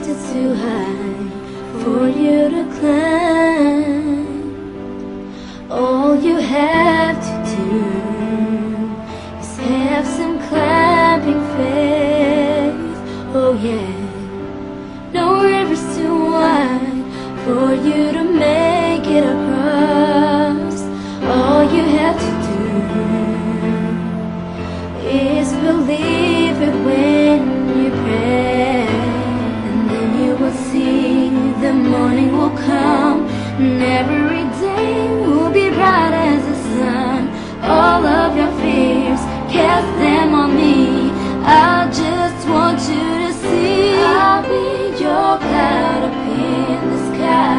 it's too high for you to climb. All you have to do is have some clapping faith. Oh yeah, no river's too wide for you to make it across. All you have to do is believe it when you pray, and then you will see the morning will come, and every day will be bright as the sun. All of your fears, cast them on me. I just want you to see I'll be your cloud up in the sky.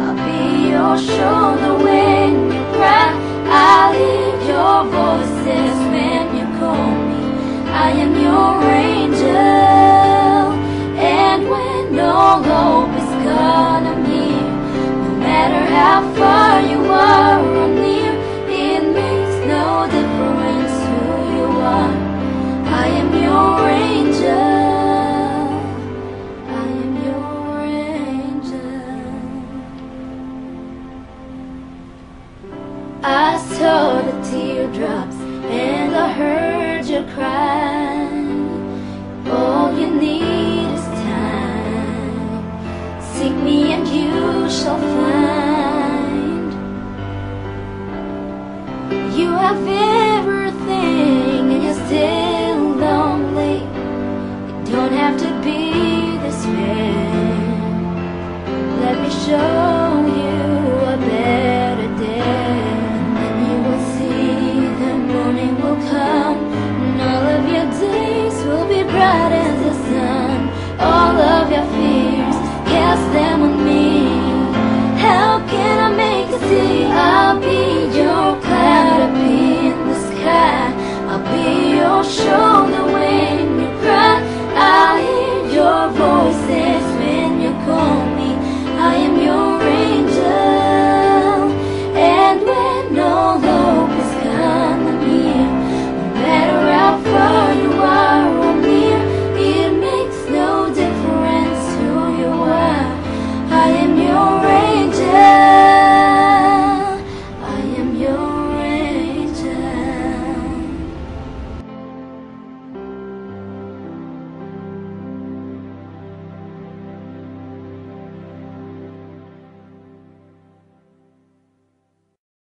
I'll be your shoulder when you cry. I'll hear your voices when you call me. I am your angel, and when all hope is gone, I'm here. No matter how far you are or near, it makes no difference who you are. I am your angel, I am your angel. I saw the teardrops and I heard you cry. All you need is time. Seek me and you shall find. You have everything and you're still lonely. You don't have to be this way. Let me show